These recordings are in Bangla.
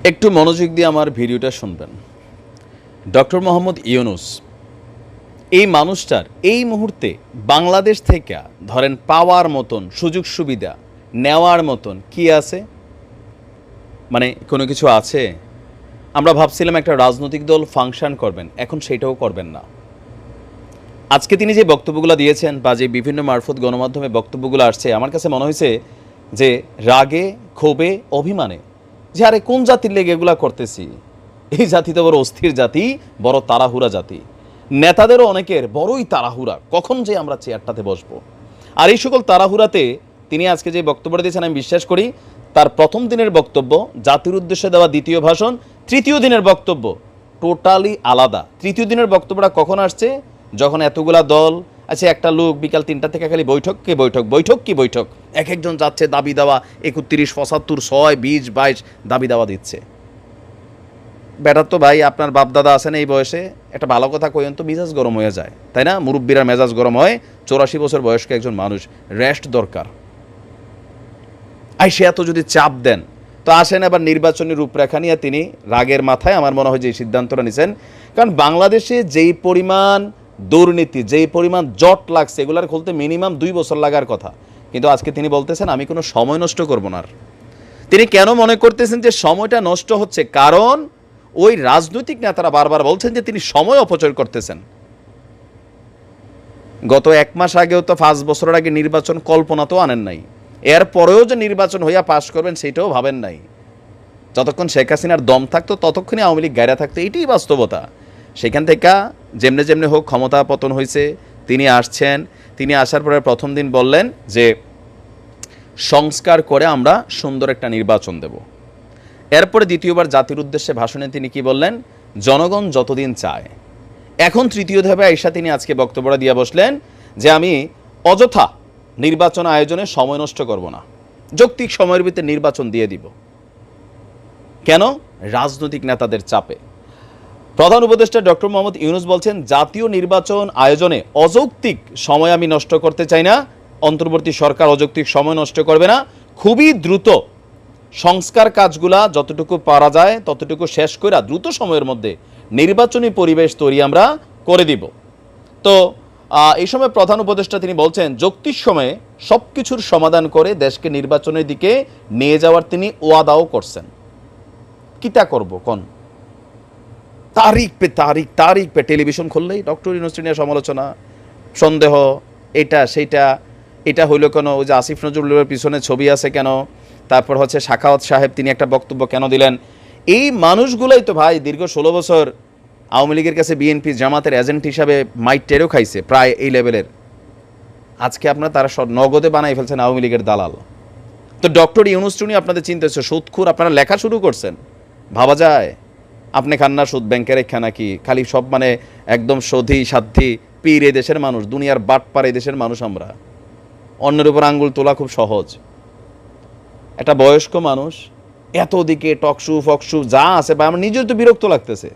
একটু মনোযোগ দিয়ে আমার ভিডিওটা শুনবেন। ডক্টর মোহাম্মদ ইউনূস এই মানুষটার এই মুহূর্তে বাংলাদেশ থেকে ধরেন পাওয়ার মতন সুযোগ সুবিধা নেওয়ার মতন কি আছে? মানে কোনো কিছু আছে? আমরা ভাবছিলাম একটা রাজনৈতিক দল ফাংশন করবেন, এখন সেটাও করবেন না। আজকে তিনি যে বক্তব্যগুলো দিয়েছেন বা যে বিভিন্ন মারফত গণমাধ্যমে বক্তব্যগুলো আসছে, আমার কাছে মনে হয়েছে যে রাগে, ক্ষোভে, অভিমানে যে আরে কোন জাতির লেগে এগুলা করতেছি, এই জাতি তো বড় অস্থির জাতি, বড় তাড়াহুড়া জাতি। নেতাদেরও অনেকের বড়ই তাড়াহুড়া, কখন যে আমরা চেয়ারটাতে বসবো। আর এই সকল তাড়াহুড়াতে তিনি আজকে যে বক্তব্যটা দিয়েছেন, আমি বিশ্বাস করি তার প্রথম দিনের বক্তব্য, জাতির উদ্দেশ্যে দেওয়া দ্বিতীয় ভাষণ, তৃতীয় দিনের বক্তব্য টোটালি আলাদা। তৃতীয় দিনের বক্তব্যটা কখন আসছে? যখন এতগুলা দল আছে, একটা লোক বিকাল 3টা থেকে খালি বৈঠক কি বৈঠক, বৈঠক কি বৈঠক, এক একজন যাচ্ছে দাবি দেওয়া 31, 75, 6, 20, 22 দাবি দেওয়া দিচ্ছে। বেটার তো ভাই আপনার বাপদাদা আছেন এই বয়সে, একটা ভালো কথা কইন তো মেজাজ গরম হয়ে যায়, তাই না? মুরব্বীরা মেজাজ গরম হয়। 84 বছর বয়স্ক একজন মানুষ, রেস্ট দরকার। সে এত যদি চাপ দেন তো আসেন আবার নির্বাচনী রূপরেখা নিয়ে তিনি রাগের মাথায় আমার মনে হয় যে এই সিদ্ধান্তটা নিছেন। কারণ বাংলাদেশে যেই পরিমাণ দুর্নীতি, যেই পরিমাণ জট লাগছে, এগুলার খুলতে মিনিমাম 2 বছর লাগার কথা, কিন্তু আজকে তিনি বলতেছেন আমি কোনো সময় নষ্ট করব না। তিনি কেন মনে করতেছেন যে সময়টা নষ্ট হচ্ছে? কারণ ওই রাজনৈতিক নেতারা বারবার বলছেন যে তিনি সময় অপচয় করতেছেন। গত 1 মাস আগেও তো 5 বছরের আগে নির্বাচন কল্পনাতেও আনেন নাই। এরপরেও যে নির্বাচন হইয়া পাশ করবেন সেটাও ভাবেন নাই। যতক্ষণ শেখ হাসিনার দম থাকতো ততক্ষণই আওয়ামী লীগ গায়রা থাকতো, এটাই বাস্তবতা। সেখান থেকে যেমনে যেমনে হোক ক্ষমতা পতন হয়েছে, তিনি আসছেন। তিনি আসার পরে প্রথম দিন বললেন যে সংস্কার করে আমরা সুন্দর একটা নির্বাচন দেব। এরপরে দ্বিতীয়বার জাতির উদ্দেশ্যে ভাষণে তিনি কি বললেন? জনগণ যতদিন চায়। এখন তৃতীয় ধাপে আইসা তিনি আজকে বক্তব্যটা দিয়ে বসলেন যে আমি অযথা নির্বাচন আয়োজনে সময় নষ্ট করব না, যৌক্তিক সময়ের ভিতরে নির্বাচন দিয়ে দিব। কেন? রাজনৈতিক নেতাদের চাপে। প্রধান উপদেষ্টা ডক্টর মোহাম্মদ ইউনূস বলছেন জাতীয় নির্বাচন আয়োজনে অযৌক্তিক সময় আমি নষ্ট করতে চাই না, অন্তর্বর্তী সরকার অযৌক্তিক সময় নষ্ট করবে না, খুবই দ্রুত সংস্কার কাজগুলা যতটুকু পারা যায় ততটুকু শেষ করে দ্রুত সময়ের মধ্যে নির্বাচনী পরিবেশ তৈরি আমরা করে দিব। তো এই সময় প্রধান উপদেষ্টা তিনি বলছেন যৌক্তিক সময়ে সব কিছুর সমাধান করে দেশকে নির্বাচনের দিকে নিয়ে যাওয়ার তিনি ওয়াদাও করছেন। কিতা করব কোন? তারিখ পে টেলিভিশন খুললেই ডক্টর ইউনূস নিয়ে সমালোচনা, সন্দেহ, এটা সেইটা, এটা হইল কেন? ওই যে আসিফ নজরুলের পিছনে ছবি আছে কেন? তারপর হচ্ছে সাখাওয়াত সাহেব তিনি একটা বক্তব্য কেন দিলেন? এই মানুষগুলাই তো ভাই দীর্ঘ 16 বছর আওয়ামী লীগের কাছে বিএনপি জামাতের এজেন্ট হিসাবে মাইট টেরও খাইছে প্রায় এই লেভেলের। আজকে আপনারা তারা নগদে বানাই ফেলছেন আওয়ামী লীগের দালাল। তো ডক্টর ইউনূস নিয়ে আপনাদের চিন্তা হচ্ছে সুদখোর, আপনারা লেখা শুরু করছেন। ভাবা যায় আপনি খান না সুদ ব্যাংকের রেখা নাকি? খালি সব মানে একদম সধি সাধ্যি পীর এই দেশের মানুষ, দুনিয়ার বাটপার এই দেশের মানুষ। আমরা অন্যের উপর আঙ্গুল তোলা খুব সহজ। একটা বয়স্ক মানুষ এত দিকে টকশু ফকশু যা আছে বা আমার নিজের তো বিরক্ত লাগতেছে।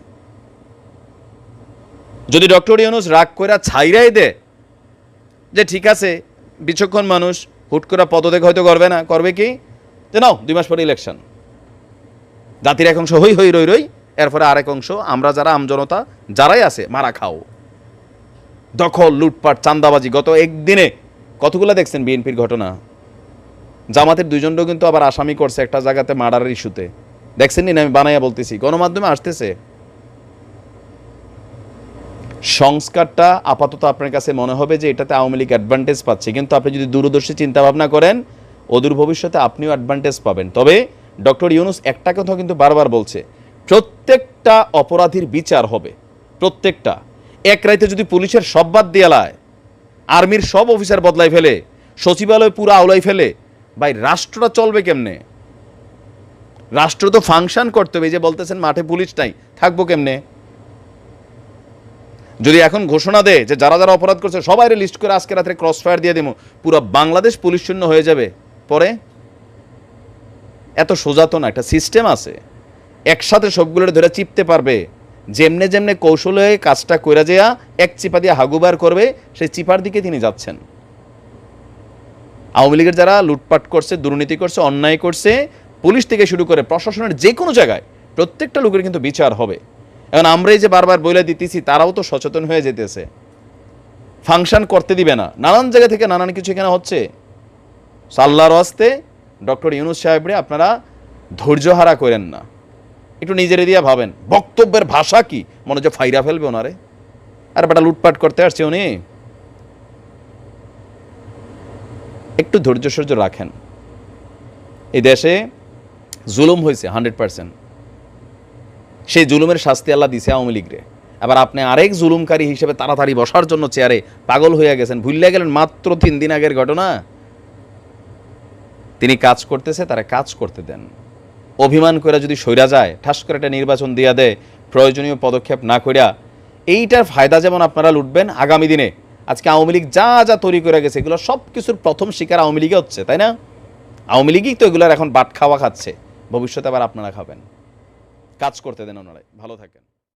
যদি ডক্টর ইউনূস রাগ করে ছাইরাই দে যে ঠিক আছে বিচক্ষণ মানুষ, হুট করে পদত্যাগ হয়তো করবে না, করবে কি যে নাও 2 মাস পরে ইলেকশন, জাতির এক অংশ হই হই রই রই, এরপরে আরেক অংশ আমরা যারা আমজনতা যারাই আছে মারা খাও। দখল, লুটপাট, চাঁদাবাজি, গত একদিনে কতগুলো দেখছেন বিএনপির ঘটনা। জামাতের 2 জনও কিন্তু আবার আসামি করছে একটা জায়গাতে মার্ডারের ইস্যুতে, দেখছেন নি? আমি বানাইয়া বলতেছি, গণমাধ্যমে আসতেছে। সংস্কারটা আপাতত আপনার কাছে মনে হবে যে এটাতে আওয়ামী লীগ অ্যাডভান্টেজ পাচ্ছে, কিন্তু আপনি যদি দূরদর্শী চিন্তা ভাবনা করেন অদূর ভবিষ্যতে আপনিও অ্যাডভান্টেজ পাবেন। তবে ডক্টর ইউনূস একটা কথা কিন্তু বারবার বলছে, প্রত্যেকটা অপরাধীর বিচার হবে, প্রত্যেকটা। এক রাইতে যদি পুলিশের সব বাদ দিয়ে লায়, আর্মির সব অফিসার বদলাই ফেলে, সচিবালয় পুরো আওলাই ফেলে, ভাই রাষ্ট্রটা চলবে কেমনে? রাষ্ট্র তো ফাংশন করতে হবে। যে বলতেছেন মাঠে পুলিশ নাই, থাকবো কেমনে? যদি এখন ঘোষণা দেয় যে যারা যারা অপরাধ করছে সবাই লিস্ট করে আজকে রাত্রে ক্রস ফায়ার দিয়ে দেবো, পুরো বাংলাদেশ পুলিশ শূন্য হয়ে যাবে, পরে এত সোজা তো না, একটা সিস্টেম আছে। একসাথে সবগুলোর ধরে চিপতে পারবে, যেমনে যেমনে কৌশলে কাজটা কইরা যেয়া এক চিপা দিয়ে হাগুবার করবে, সেই চিপার দিকে তিনি যাচ্ছেন। আওয়ামী লীগের যারা লুটপাট করছে, দুর্নীতি করছে, অন্যায় করছে, পুলিশ থেকে শুরু করে প্রশাসনের যে কোনো জায়গায় প্রত্যেকটা লোকের কিন্তু বিচার হবে। এখন আমরাই যে বারবার বলে দিতেছি, তারাও তো সচেতন হয়ে যেতেছে, ফাংশন করতে দিবে না। নানান জায়গা থেকে নানান কিছু এখানে হচ্ছে। আল্লাহর ওয়াস্তে ডক্টর ইউনূস সাহেবরে আপনারা ধৈর্যহারা করেন না, একটু নিজের দিয়ে ভাবেন বক্তব্যের ভাষা কি, মনে হচ্ছে ফাইরা ফেলবে ওনারে। আর বেটা লুটপাট করতে আসছে উনি, একটু ধৈর্য সহ্য রাখেন। এই দেশে জুলুম হয়েছে 100%, সেই জুলুমের শাস্তি আল্লাহ দিছে আওয়ামী লীগরে। আবার আপনি আরেক জুলুমকারী হিসেবে তাড়াতাড়ি বসার জন্য চেয়ারে পাগল হয়ে গেছেন, ভুলে গেলেন মাত্র 3 দিন আগের ঘটনা। তিনি কাজ করতেছে, তারা কাজ করতে দেন। অভিমান করে যদি সইরা যায়, ঠাস করে একটা নির্বাচন দিয়া দেয়, প্রয়োজনীয় পদক্ষেপ না করিয়া, এইটার ফায়দা যেমন আপনারা লুটবেন আগামী দিনে। আজকে আওয়ামী লীগ যা যা তৈরি করে গেছে, এগুলো সব কিছুর প্রথম শিকার আওয়ামী লীগে হচ্ছে, তাই না? আওয়ামী লীগই তো এগুলোর এখন বাট খাওয়া খাচ্ছে, ভবিষ্যতে আবার আপনারা খাবেন। কাজ করতে দেন ওনারাই। ভালো থাকেন।